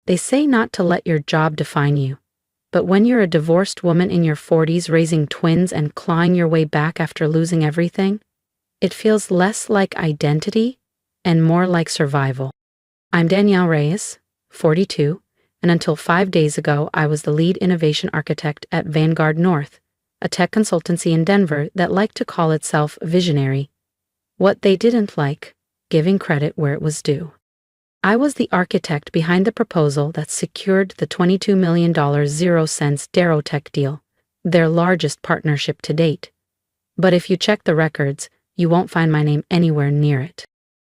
They say not to let your job define you. But when you're a divorced woman in your 40s raising twins and clawing your way back after losing everything, it feels less like identity and more like survival. I'm Danielle Reyes, 42, and until 5 days ago, I was the lead innovation architect at Vanguard North, a tech consultancy in Denver that liked to call itself visionary. What they didn't like, giving credit where it was due. I was the architect behind the proposal that secured the $22 million 0-cents Darrowtech deal, their largest partnership to date. But if you check the records, you won't find my name anywhere near it.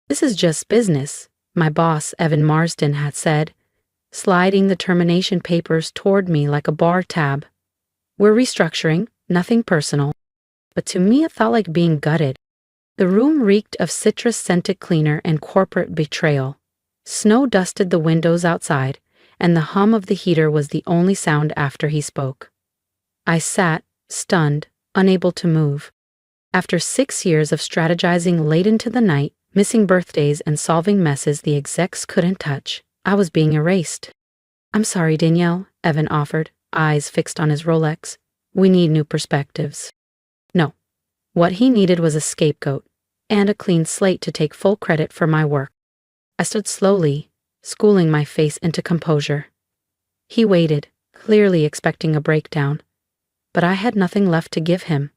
This is just business, my boss, Evan Marsden, had said, sliding the termination papers toward me like a bar tab. We're restructuring, nothing personal. But to me it felt like being gutted. The room reeked of citrus-scented cleaner and corporate betrayal. Snow dusted the windows outside, and the hum of the heater was the only sound after he spoke. I sat, stunned, unable to move. After 6 years of strategizing late into the night, missing birthdays and solving messes the execs couldn't touch, I was being erased. "I'm sorry, Danielle," Evan offered, eyes fixed on his Rolex. "We need new perspectives." No. What he needed was a scapegoat, and a clean slate to take full credit for my work. I stood slowly, schooling my face into composure. He waited, clearly expecting a breakdown. But I had nothing left to give him.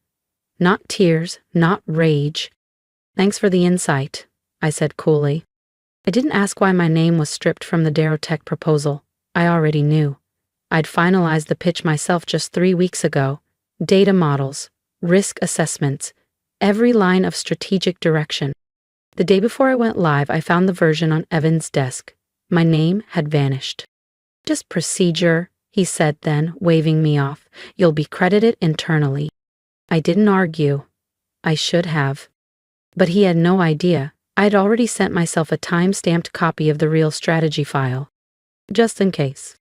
Not tears, not rage. "Thanks for the insight," I said coolly. I didn't ask why my name was stripped from the Darrowtech proposal. I already knew. I'd finalized the pitch myself just 3 weeks ago. Data models, risk assessments, every line of strategic direction. The day before I went live, I found the version on Evan's desk. My name had vanished. "Just procedure," he said then, waving me off. "You'll be credited internally." I didn't argue. I should have. But he had no idea. I'd already sent myself a time-stamped copy of the real strategy file. Just in case.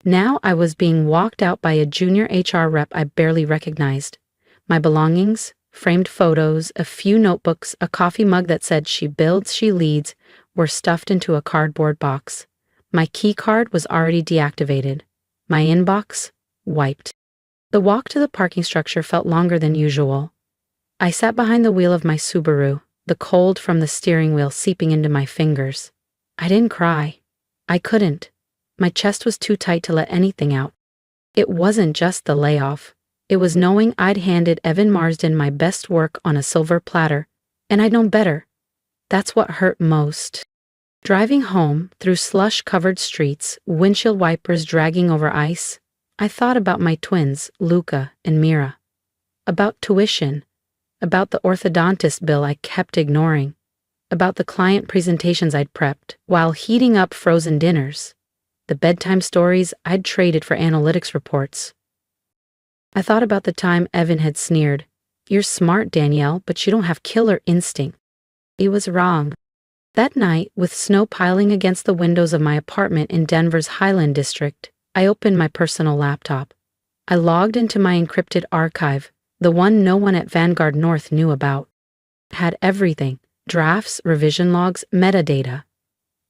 Now I was being walked out by a junior HR rep I barely recognized. My belongings, framed photos, a few notebooks, a coffee mug that said "She builds, she leads," were stuffed into a cardboard box. My key card was already deactivated. My inbox, wiped. The walk to the parking structure felt longer than usual. I sat behind the wheel of my Subaru, the cold from the steering wheel seeping into my fingers. I didn't cry. I couldn't. My chest was too tight to let anything out. It wasn't just the layoff. It was knowing I'd handed Evan Marsden my best work on a silver platter, and I'd known better. That's what hurt most. Driving home, through slush-covered streets, windshield wipers dragging over ice, I thought about my twins, Luca and Mira. About tuition. About the orthodontist bill I kept ignoring. About the client presentations I'd prepped while heating up frozen dinners. The bedtime stories I'd traded for analytics reports. I thought about the time Evan had sneered, "You're smart, Danielle, but you don't have killer instinct." He was wrong. That night, with snow piling against the windows of my apartment in Denver's Highland District, I opened my personal laptop. I logged into my encrypted archive, the one no one at Vanguard North knew about. It had everything: drafts, revision logs, metadata,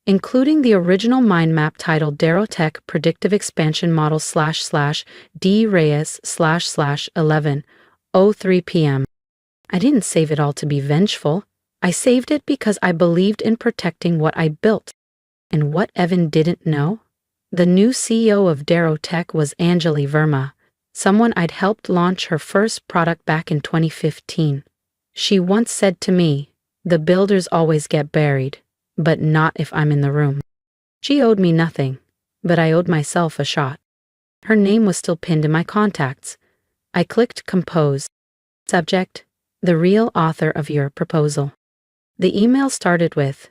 including the original mind map titled Darrowtech Predictive Expansion Model //D Reyes //11:03 p.m. I didn't save it all to be vengeful. I saved it because I believed in protecting what I built. And what Evan didn't know? The new CEO of Darrowtech was Anjali Verma, someone I'd helped launch her first product back in 2015. She once said to me, "The builders always get buried, but not if I'm in the room." She owed me nothing, but I owed myself a shot. Her name was still pinned in my contacts. I clicked compose. Subject: the real author of your proposal. The email started with,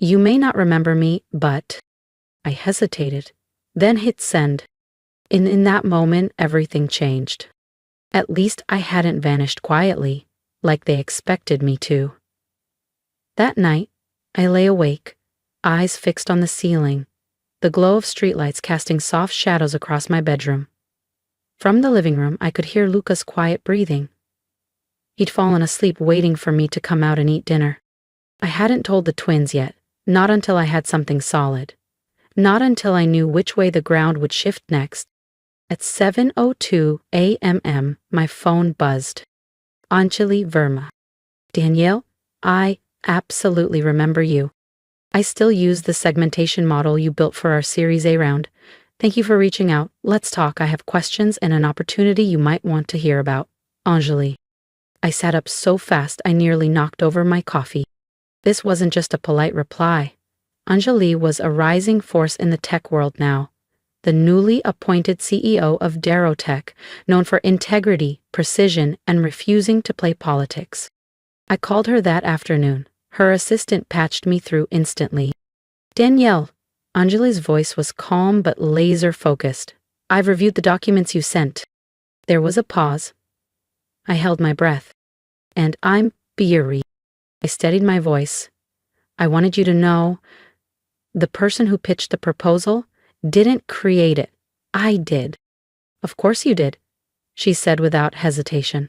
"You may not remember me, but..." I hesitated, then hit send. In that moment, everything changed. At least I hadn't vanished quietly, like they expected me to. That night, I lay awake, eyes fixed on the ceiling, the glow of streetlights casting soft shadows across my bedroom. From the living room, I could hear Luca's quiet breathing. He'd fallen asleep waiting for me to come out and eat dinner. I hadn't told the twins yet, not until I had something solid. Not until I knew which way the ground would shift next. At 7:02 a.m., my phone buzzed. Anjali Verma. Danielle, I absolutely remember you. I still use the segmentation model you built for our Series A round. Thank you for reaching out. Let's talk. I have questions and an opportunity you might want to hear about. Anjali. I sat up so fast I nearly knocked over my coffee. This wasn't just a polite reply. Anjali was a rising force in the tech world now. The newly appointed CEO of Darrowtech, known for integrity, precision, and refusing to play politics. I called her that afternoon. Her assistant patched me through instantly. Danielle. Anjali's voice was calm but laser-focused. I've reviewed the documents you sent. There was a pause. I held my breath. And I'm beery. I steadied my voice. I wanted you to know, the person who pitched the proposal didn't create it. I did. Of course you did, she said without hesitation.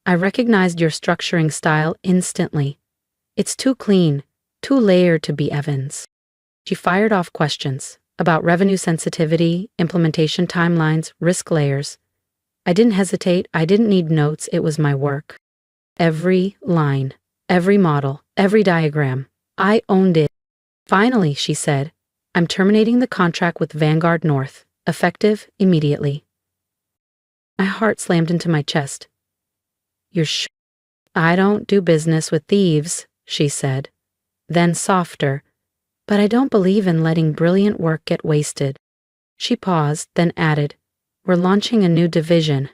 I recognized your structuring style instantly. It's too clean, too layered to be Evans. She fired off questions about revenue sensitivity, implementation timelines, risk layers. I didn't hesitate. I didn't need notes. It was my work. Every line, every model, every diagram. I owned it. Finally, she said, I'm terminating the contract with Vanguard North, effective immediately. My heart slammed into my chest. You're sure? I don't do business with thieves, she said. Then softer, but I don't believe in letting brilliant work get wasted. She paused, then added, we're launching a new division.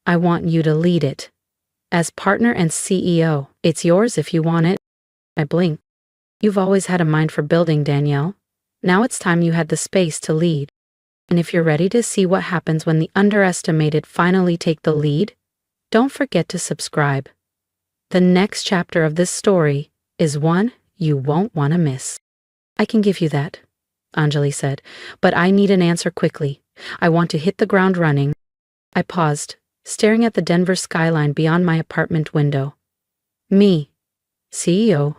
I want you to lead it. As partner and CEO, it's yours if you want it. I blinked. You've always had a mind for building, Danielle. Now it's time you had the space to lead. And if you're ready to see what happens when the underestimated finally take the lead, don't forget to subscribe. The next chapter of this story is one you won't want to miss. I can give you that, Anjali said, but I need an answer quickly. I want to hit the ground running. I paused, staring at the Denver skyline beyond my apartment window. Me, CEO.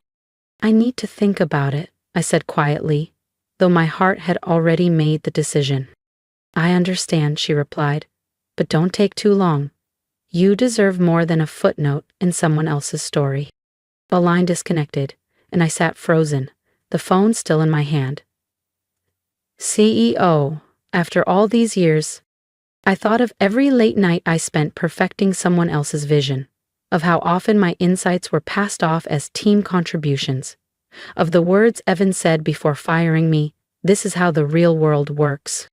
I need to think about it, I said quietly, though my heart had already made the decision. I understand, she replied, but don't take too long. You deserve more than a footnote in someone else's story. The line disconnected, and I sat frozen, the phone still in my hand. CEO, after all these years, I thought of every late night I spent perfecting someone else's vision, of how often my insights were passed off as team contributions, of the words Evan said before firing me, this is how the real world works.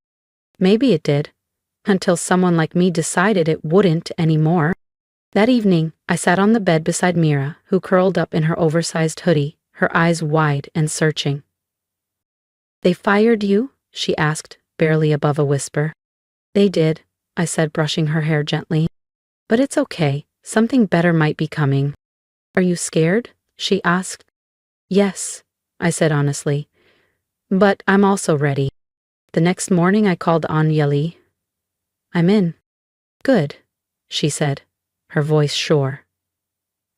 Maybe it did, until someone like me decided it wouldn't anymore. That evening, I sat on the bed beside Mira, who curled up in her oversized hoodie, her eyes wide and searching. They fired you? She asked, barely above a whisper. They did, I said, brushing her hair gently. But it's okay, something better might be coming. Are you scared? She asked. Yes, I said honestly. But I'm also ready. The next morning I called Anjali. I'm in. Good, she said, her voice sure.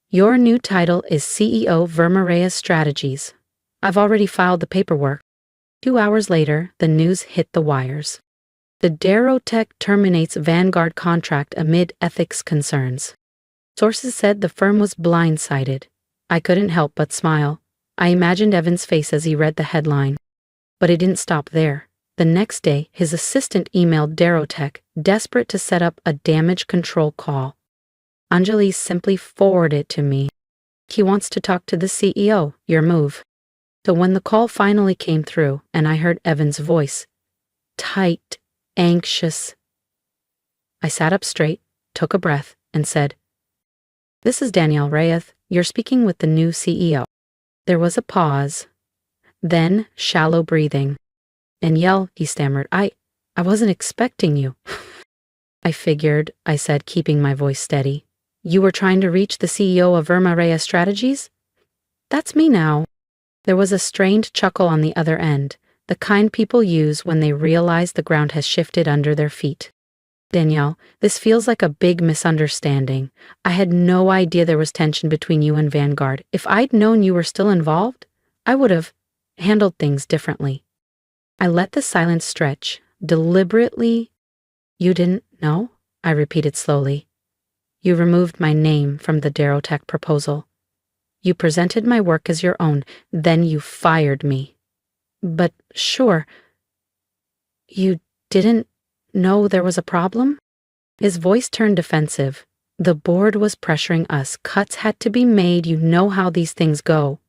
Your new title is CEO Verma Strategies. I've already filed the paperwork. 2 hours later, the news hit the wires. The Darrowtech terminates Vanguard contract amid ethics concerns. Sources said the firm was blindsided. I couldn't help but smile. I imagined Evan's face as he read the headline. But it didn't stop there. The next day, his assistant emailed Darrowtech, desperate to set up a damage control call. Anjali simply forwarded it to me. He wants to talk to the CEO, your move. So when the call finally came through and I heard Evan's voice, tight, anxious, I sat up straight, took a breath, and said, This is Danielle Reyes. You're speaking with the new CEO. There was a pause, then shallow breathing. Danielle, he stammered, I wasn't expecting you. I figured, I said, keeping my voice steady. You were trying to reach the CEO of Verma Strategies? That's me now. There was a strained chuckle on the other end, the kind people use when they realize the ground has shifted under their feet. Danielle, this feels like a big misunderstanding. I had no idea there was tension between you and Vanguard. If I'd known you were still involved, I would have handled things differently. I let the silence stretch, deliberately. You didn't know? I repeated slowly. You removed my name from the Darrowtech proposal. You presented my work as your own, then you fired me. But sure, you didn't know there was a problem? His voice turned defensive. The board was pressuring us. Cuts had to be made. You know how these things go.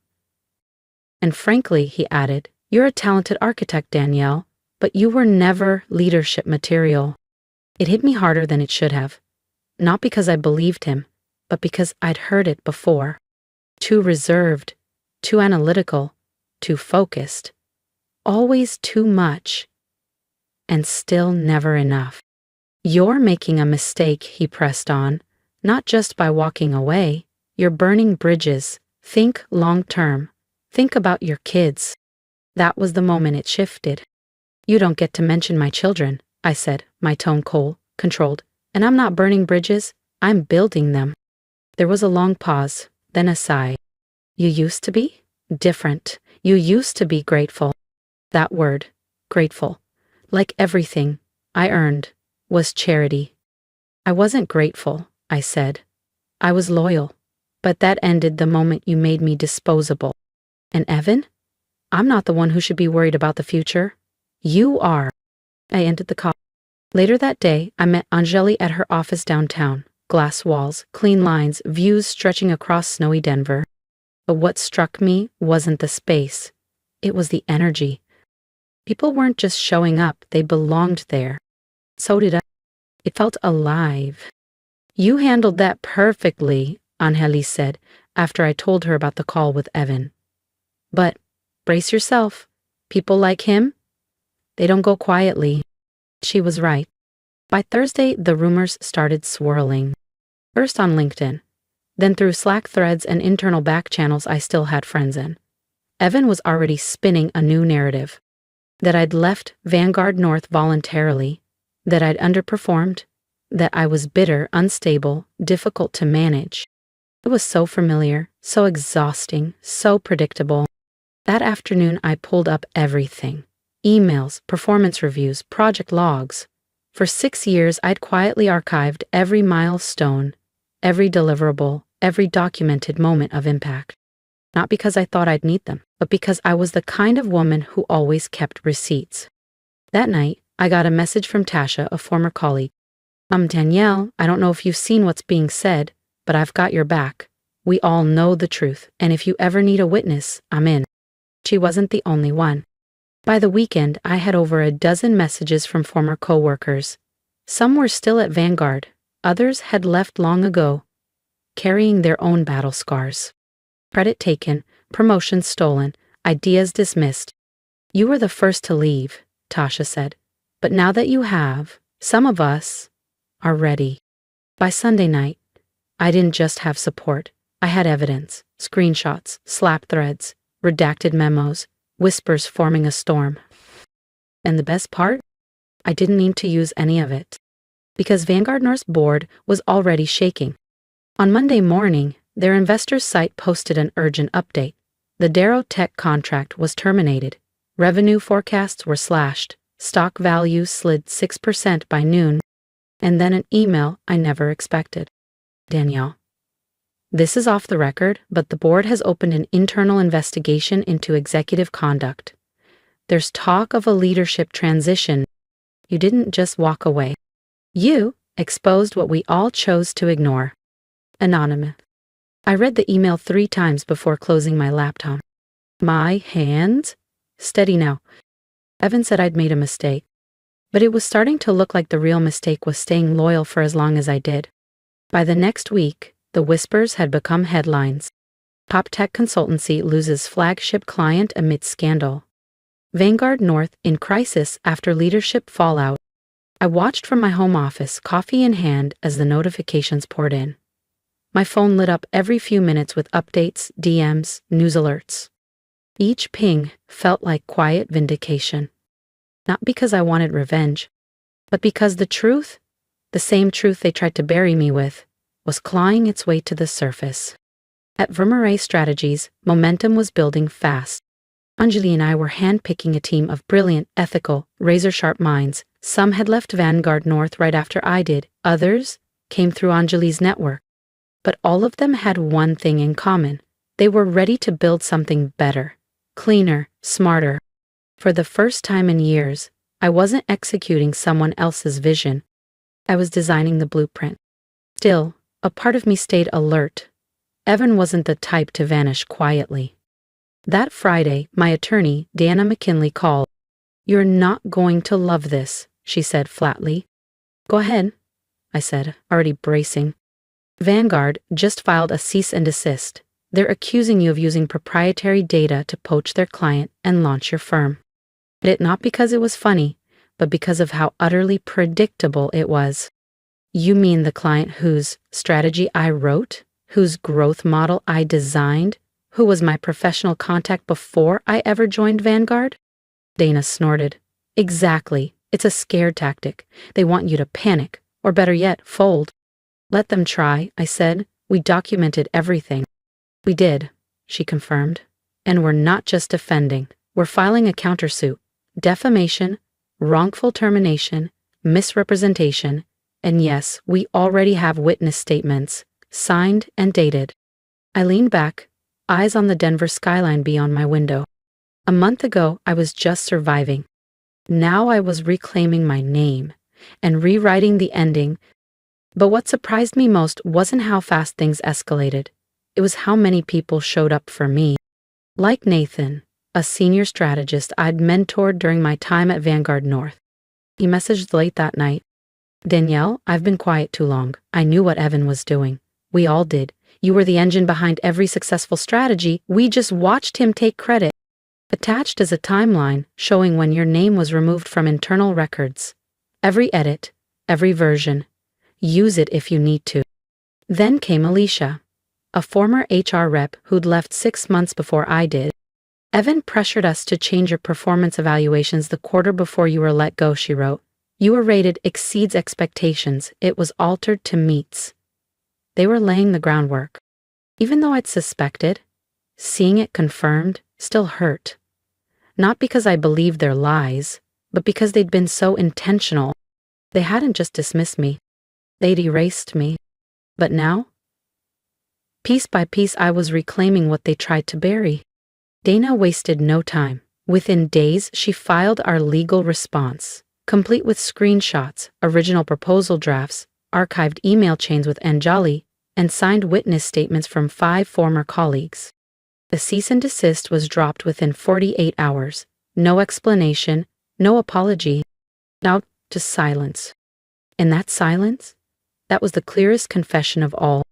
And frankly, he added, you're a talented architect, Danielle, but you were never leadership material. It hit me harder than it should have. Not because I believed him, but because I'd heard it before. Too reserved, too analytical, too focused. Always too much. And still never enough. You're making a mistake, he pressed on, not just by walking away. You're burning bridges. Think long term. Think about your kids. That was the moment it shifted. You don't get to mention my children, I said, my tone controlled. And I'm not burning bridges, I'm building them. There was a long pause, then a sigh. You used to be? Different. You used to be grateful. That word, grateful, like everything I earned, was charity. I wasn't grateful, I said. I was loyal. But that ended the moment you made me disposable. And Evan? I'm not the one who should be worried about the future. You are. I ended the call. Later that day, I met Anjali at her office downtown. Glass walls, clean lines, views stretching across snowy Denver. But what struck me wasn't the space. It was the energy. People weren't just showing up, they belonged there. So did I. It felt alive. You handled that perfectly, Anjali said, after I told her about the call with Evan. But, brace yourself, people like him, they don't go quietly. She was right. By Thursday, the rumors started swirling. First on LinkedIn, then through Slack threads and internal back channels I still had friends in. Evan was already spinning a new narrative. That I'd left Vanguard North voluntarily, that I'd underperformed, that I was bitter, unstable, difficult to manage. It was so familiar, so exhausting, so predictable. That afternoon I pulled up everything. Emails, performance reviews, project logs. For 6 years I'd quietly archived every milestone, every deliverable, every documented moment of impact. Not because I thought I'd need them, but because I was the kind of woman who always kept receipts. That night, I got a message from Tasha, a former colleague. Danielle, I don't know if you've seen what's being said, but I've got your back. We all know the truth, and if you ever need a witness, I'm in. She wasn't the only one. By the weekend, I had over a dozen messages from former coworkers. Some were still at Vanguard, others had left long ago, carrying their own battle scars. Credit taken, promotions stolen, ideas dismissed. You were the first to leave, Tasha said. But now that you have, some of us are ready. By Sunday night, I didn't just have support. I had evidence, screenshots, Slack threads, redacted memos, whispers forming a storm. And the best part? I didn't need to use any of it. Because Vanguard North's board was already shaking. On Monday morning, their investors' site posted an urgent update. The Darrowtech contract was terminated. Revenue forecasts were slashed. Stock values slid 6% by noon. And then an email I never expected. Danielle. This is off the record, but the board has opened an internal investigation into executive conduct. There's talk of a leadership transition. You didn't just walk away. You exposed what we all chose to ignore. Anonymous. I read the email 3 times before closing my laptop. My hands? Steady now. Evan said I'd made a mistake. But it was starting to look like the real mistake was staying loyal for as long as I did. By the next week, the whispers had become headlines. Top tech consultancy loses flagship client amid scandal. Vanguard North in crisis after leadership fallout. I watched from my home office, coffee in hand, as the notifications poured in. My phone lit up every few minutes with updates, DMs, news alerts. Each ping felt like quiet vindication. Not because I wanted revenge, but because the truth, the same truth they tried to bury me with, was clawing its way to the surface. At Vermeer Strategies, momentum was building fast. Anjali and I were handpicking a team of brilliant, ethical, razor-sharp minds. Some had left Vanguard North right after I did. Others came through Anjali's network. But all of them had one thing in common. They were ready to build something better, cleaner, smarter. For the first time in years, I wasn't executing someone else's vision. I was designing the blueprint. Still, a part of me stayed alert. Evan wasn't the type to vanish quietly. That Friday, my attorney, Dana McKinley, called. "You're not going to love this," she said flatly. "Go ahead," I said, already bracing. "Vanguard just filed a cease and desist. They're accusing you of using proprietary data to poach their client and launch your firm." Did it not because it was funny, but because of how utterly predictable it was. "You mean the client whose strategy I wrote, whose growth model I designed, who was my professional contact before I ever joined Vanguard?" Dana snorted. "Exactly. It's a scare tactic. They want you to panic, or better yet, fold." "Let them try," I said. "We documented everything." "We did," she confirmed. "And we're not just defending. We're filing a countersuit. Defamation, wrongful termination, misrepresentation, and yes, we already have witness statements, signed and dated." I leaned back, eyes on the Denver skyline beyond my window. A month ago, I was just surviving. Now I was reclaiming my name and rewriting the ending. But what surprised me most wasn't how fast things escalated. It was how many people showed up for me. Like Nathan, a senior strategist I'd mentored during my time at Vanguard North. He messaged late that night. "Danielle, I've been quiet too long. I knew what Evan was doing. We all did. You were the engine behind every successful strategy. We just watched him take credit." Attached is a timeline showing when your name was removed from internal records. Every edit, every version. Use it if you need to. Then came Alicia, a former HR rep who'd left 6 months before I did. "Evan pressured us to change your performance evaluations the quarter before you were let go," she wrote. "You were rated exceeds expectations. It was altered to meets." They were laying the groundwork. Even though I'd suspected, seeing it confirmed still hurt. Not because I believed their lies, but because they'd been so intentional. They hadn't just dismissed me. They'd erased me. But now, piece by piece, I was reclaiming what they tried to bury. Dana wasted no time. Within days, she filed our legal response, complete with screenshots, original proposal drafts, archived email chains with Anjali, and signed witness statements from 5 former colleagues. The cease and desist was dropped within 48 hours. No explanation, no apology. Now, just silence. And that silence? That was the clearest confession of all.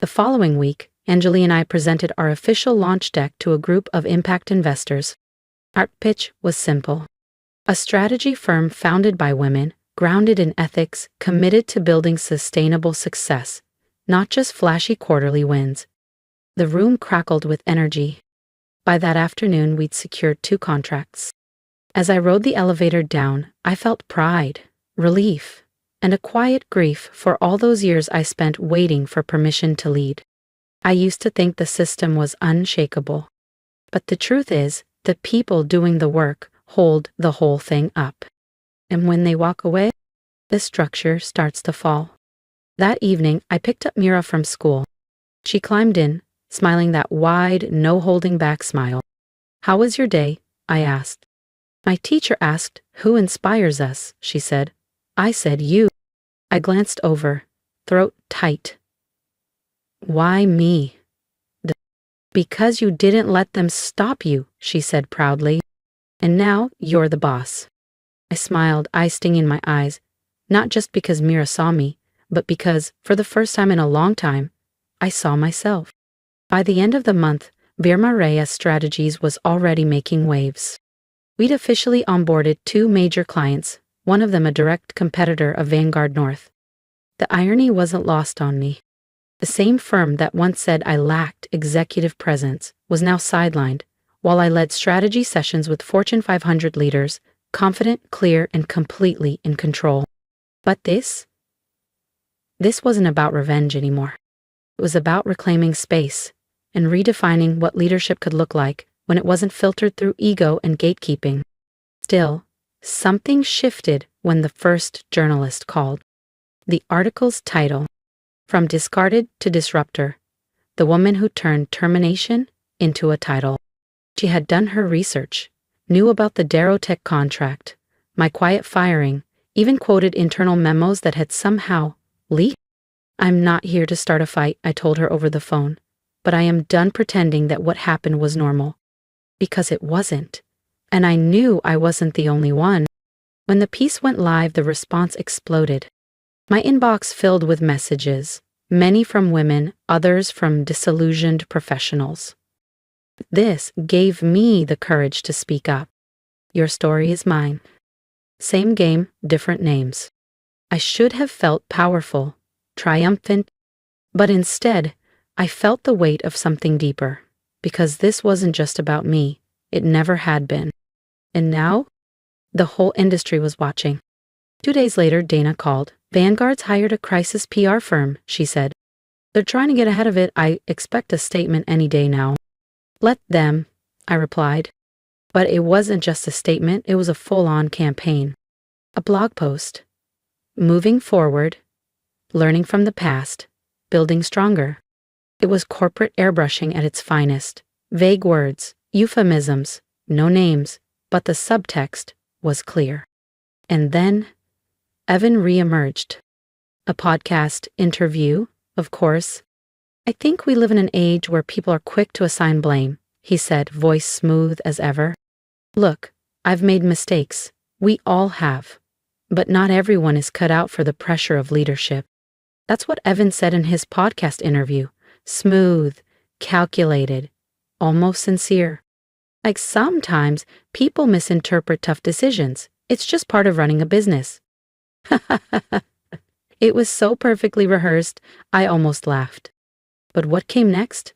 The following week, Anjali and I presented our official launch deck to a group of impact investors. Our pitch was simple. A strategy firm founded by women, grounded in ethics, committed to building sustainable success, not just flashy quarterly wins. The room crackled with energy. By that afternoon, we'd secured 2 contracts. As I rode the elevator down, I felt pride, relief, and a quiet grief for all those years I spent waiting for permission to lead. I used to think the system was unshakable. But the truth is, the people doing the work hold the whole thing up. And when they walk away, the structure starts to fall. That evening, I picked up Mira from school. She climbed in, smiling that wide, no-holding-back smile. "How was your day?" I asked. "My teacher asked, 'Who inspires us?'" she said. I said, "You." I glanced over, throat tight. "Why me?" "Because you didn't let them stop you," she said proudly. "And now you're the boss." I smiled, eye stinging in my eyes, not just because Mira saw me, but because, for the first time in a long time, I saw myself. By the end of the month, Birma Reyes Strategies was already making waves. We'd officially onboarded 2 major clients, one of them a direct competitor of Vanguard North. The irony wasn't lost on me. The same firm that once said I lacked executive presence was now sidelined, while I led strategy sessions with Fortune 500 leaders, confident, clear, and completely in control. But this wasn't about revenge anymore. It was about reclaiming space and redefining what leadership could look like, when it wasn't filtered through ego and gatekeeping. Still, something shifted when the first journalist called. The article's title, From Discarded to Disruptor, the woman who turned termination into a title. She had done her research, knew about the Darrowtech contract, my quiet firing, even quoted internal memos that had somehow leaked. "I'm not here to start a fight," I told her over the phone, "but I am done pretending that what happened was normal." Because it wasn't. And I knew I wasn't the only one. When the piece went live, the response exploded. My inbox filled with messages, many from women, others from disillusioned professionals. This gave me the courage to speak up. Your story is mine. Same game, different names. I should have felt powerful, triumphant, but instead, I felt the weight of something deeper, because this wasn't just about me. It never had been. And now, the whole industry was watching. 2 days later, Dana called. "Vanguard's hired a crisis PR firm," she said. "They're trying to get ahead of it. I expect a statement any day now." "Let them," I replied. But it wasn't just a statement, it was a full-on campaign. A blog post. Moving forward, learning from the past, building stronger. It was corporate airbrushing at its finest. Vague words, euphemisms, no names, but the subtext was clear. And then, Evan re-emerged. A podcast interview, of course. "I think we live in an age where people are quick to assign blame," he said, voice smooth as ever. "Look, I've made mistakes. We all have. But not everyone is cut out for the pressure of leadership." That's what Evan said in his podcast interview. Smooth, calculated, almost sincere. Like sometimes people misinterpret tough decisions. It's just part of running a business. It was so perfectly rehearsed, I almost laughed. But what came next?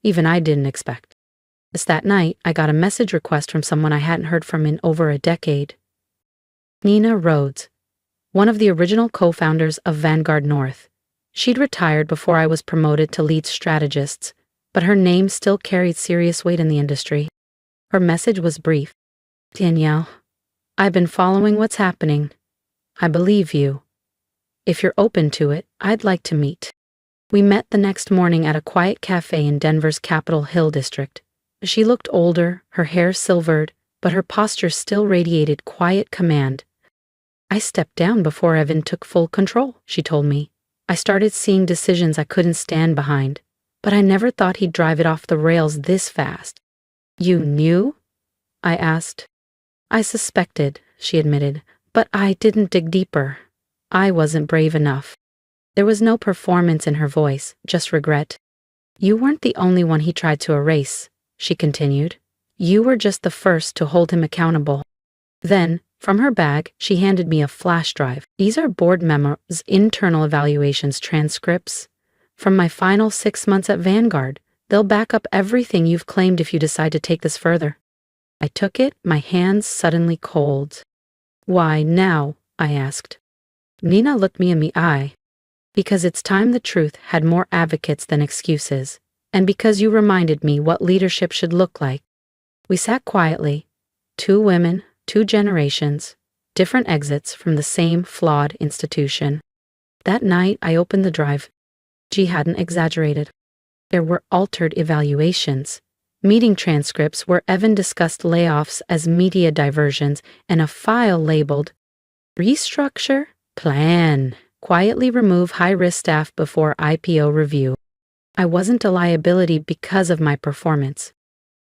Even I didn't expect. Just that night, I got a message request from someone I hadn't heard from in over a decade. Nina Rhodes, one of the original co-founders of Vanguard North. She'd retired before I was promoted to lead strategist, but her name still carried serious weight in the industry. Her message was brief. "Danielle, I've been following what's happening. I believe you. If you're open to it, I'd like to meet." We met the next morning at a quiet cafe in Denver's Capitol Hill district. She looked older, her hair silvered, but her posture still radiated quiet command. "I stepped down before Evan took full control," she told me. "I started seeing decisions I couldn't stand behind, but I never thought he'd drive it off the rails this fast." "You knew?" I asked. "I suspected," she admitted, "but I didn't dig deeper. I wasn't brave enough." There was no performance in her voice, just regret. "You weren't the only one he tried to erase," she continued. "You were just the first to hold him accountable." Then, from her bag, she handed me a flash drive. "These are board memos, internal evaluations, transcripts. From my final 6 months at Vanguard. They'll back up everything you've claimed if you decide to take this further." I took it, my hands suddenly cold. "Why now?" I asked. Nina looked me in the eye. "Because it's time the truth had more advocates than excuses, and because you reminded me what leadership should look like." We sat quietly, 2 women, 2 generations, different exits from the same flawed institution. That night, I opened the drive. She hadn't exaggerated. There were altered evaluations, meeting transcripts where Evan discussed layoffs as media diversions, and a file labeled "Restructure Plan. Quietly remove high-risk staff before IPO review." I wasn't a liability because of my performance.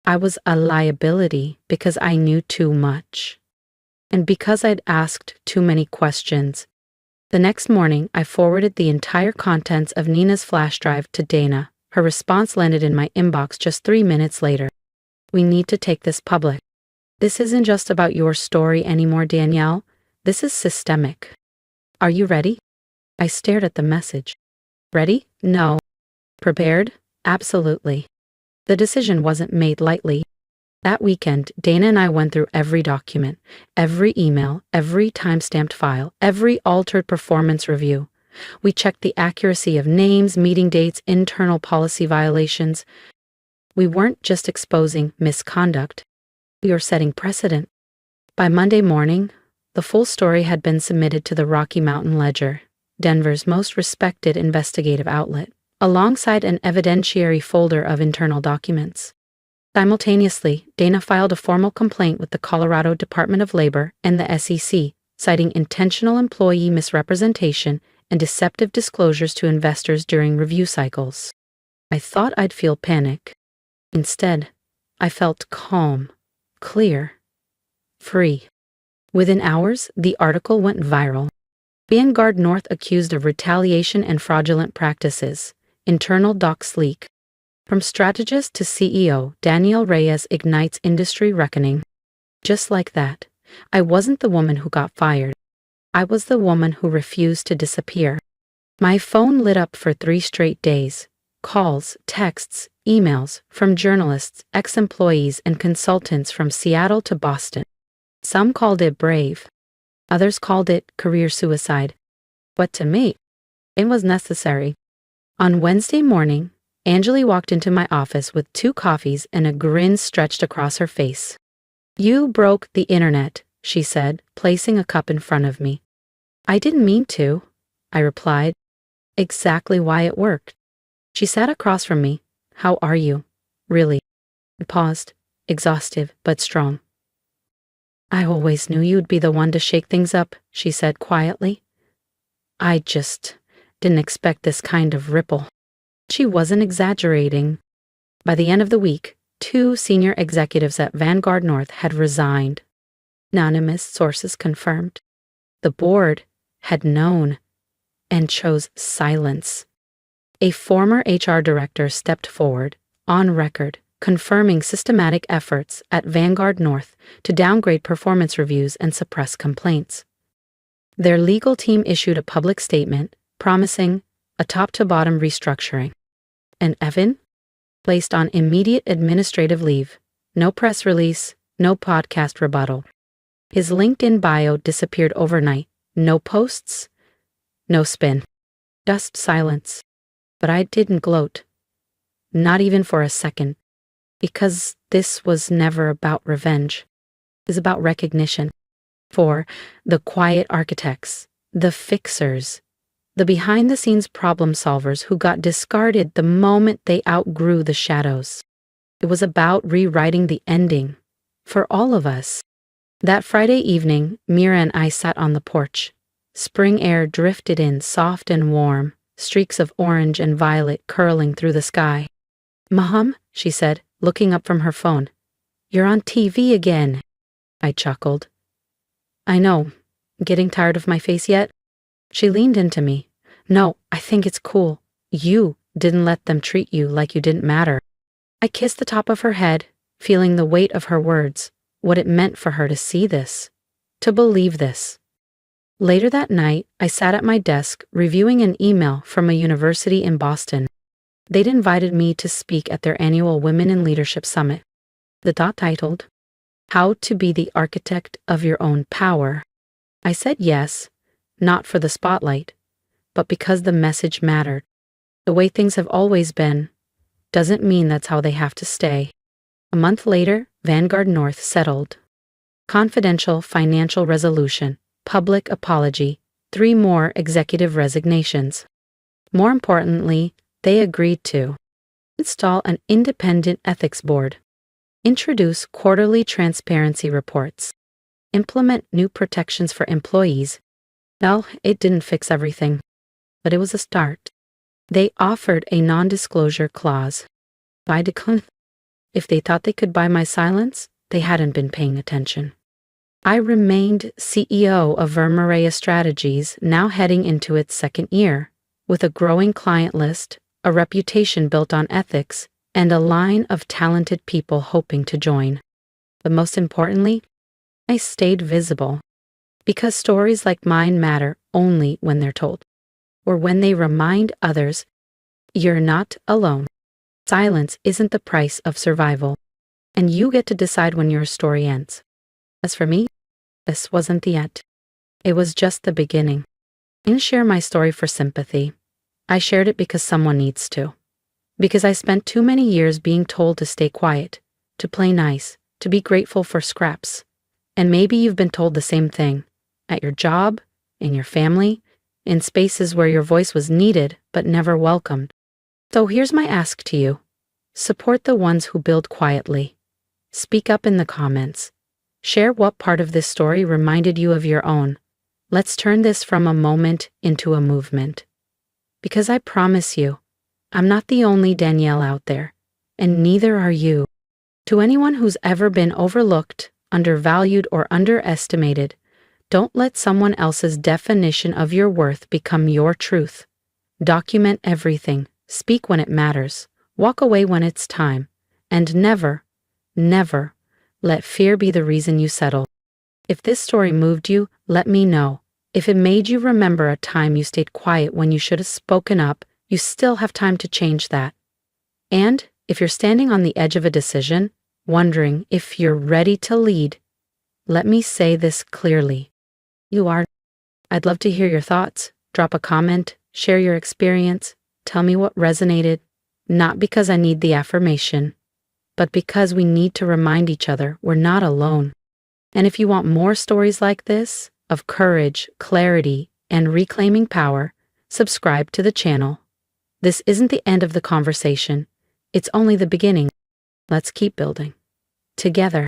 I was a liability because I knew too much. And because I'd asked too many questions. The next morning, I forwarded the entire contents of Nina's flash drive to Dana. Her response landed in my inbox just 3 minutes later. "We need to take this public. This isn't just about your story anymore, Danielle. This is systemic. Are you ready?" I stared at the message. Ready? No. Prepared? Absolutely. The decision wasn't made lightly. That weekend, Dana and I went through every document, every email, every time-stamped file, every altered performance review. We checked the accuracy of names, meeting dates, internal policy violations. We weren't just exposing misconduct, we were setting precedent. By Monday morning, the full story had been submitted to the Rocky Mountain Ledger, Denver's most respected investigative outlet, alongside an evidentiary folder of internal documents. Simultaneously, Dana filed a formal complaint with the Colorado Department of Labor and the SEC, citing intentional employee misrepresentation and deceptive disclosures to investors during review cycles. I thought I'd feel panic. Instead, I felt calm, clear, free. Within hours, the article went viral. Vanguard North accused of retaliation and fraudulent practices. Internal docs leak. From strategist to CEO, Daniel Reyes ignites industry reckoning. Just like that, I wasn't the woman who got fired. I was the woman who refused to disappear. My phone lit up for 3 straight days. Calls, texts, emails from journalists, ex-employees, and consultants from Seattle to Boston. Some called it brave. Others called it career suicide. But to me, it was necessary. On Wednesday morning, Anjali walked into my office with 2 coffees and a grin stretched across her face. "You broke the internet," she said, placing a cup in front of me. "I didn't mean to," I replied. "Exactly why it worked." She sat across from me. "How are you? Really?" I paused, exhaustive but strong. "I always knew you'd be the one to shake things up," she said quietly. "I just didn't expect this kind of ripple." She wasn't exaggerating. By the end of the week, 2 senior executives at Vanguard North had resigned. Anonymous sources confirmed. The board had known and chose silence. A former HR director stepped forward, on record, confirming systematic efforts at Vanguard North to downgrade performance reviews and suppress complaints. Their legal team issued a public statement promising a top-to-bottom restructuring. And Evan? Placed on immediate administrative leave. No press release, no podcast rebuttal. His LinkedIn bio disappeared overnight. No posts, no spin. Just silence. But I didn't gloat. Not even for a second. Because this was never about revenge. It was about recognition. For the quiet architects, the fixers, the behind-the-scenes problem solvers who got discarded the moment they outgrew the shadows. It was about rewriting the ending. For all of us. That Friday evening, Mira and I sat on the porch. Spring air drifted in, soft and warm, streaks of orange and violet curling through the sky. "Mom," she said, looking up from her phone. "You're on TV again." I chuckled. "I know. Getting tired of my face yet?" She leaned into me. "No, I think it's cool. You didn't let them treat you like you didn't matter." I kissed the top of her head, feeling the weight of her words, what it meant for her to see this, to believe this. Later that night, I sat at my desk reviewing an email from a university in Boston. They'd invited me to speak at their annual Women in Leadership Summit. The talk titled, "How to Be the Architect of Your Own Power." I said yes, not for the spotlight, but because the message mattered. The way things have always been doesn't mean that's how they have to stay. A month later, Vanguard North settled. Confidential financial resolution, public apology, 3 more executive resignations. More importantly, they agreed to install an independent ethics board, introduce quarterly transparency reports, implement new protections for employees. Well, it didn't fix everything, but it was a start. They offered a non-disclosure clause. I declined. If they thought they could buy my silence, they hadn't been paying attention. I remained CEO of Vermereya Strategies, now heading into its 2nd year, with a growing client list, a reputation built on ethics, and a line of talented people hoping to join. But most importantly, I stayed visible. Because stories like mine matter only when they're told, or when they remind others, you're not alone. Silence isn't the price of survival, and you get to decide when your story ends. As for me, this wasn't the end. It was just the beginning. I didn't share my story for sympathy. I shared it because someone needs to. Because I spent too many years being told to stay quiet, to play nice, to be grateful for scraps. And maybe you've been told the same thing. At your job, in your family, in spaces where your voice was needed but never welcomed. So here's my ask to you. Support the ones who build quietly. Speak up in the comments. Share what part of this story reminded you of your own. Let's turn this from a moment into a movement. Because I promise you, I'm not the only Danielle out there, and neither are you. To anyone who's ever been overlooked, undervalued, or underestimated, don't let someone else's definition of your worth become your truth. Document everything, speak when it matters, walk away when it's time, and never, never let fear be the reason you settle. If this story moved you, let me know. If it made you remember a time you stayed quiet when you should have spoken up, you still have time to change that. And if you're standing on the edge of a decision, wondering if you're ready to lead, let me say this clearly. You are. I'd love to hear your thoughts. Drop a comment, share your experience, tell me what resonated, not because I need the affirmation, but because we need to remind each other we're not alone. And if you want more stories like this, of courage, clarity, and reclaiming power, subscribe to the channel. This isn't the end of the conversation. It's only the beginning. Let's keep building. Together.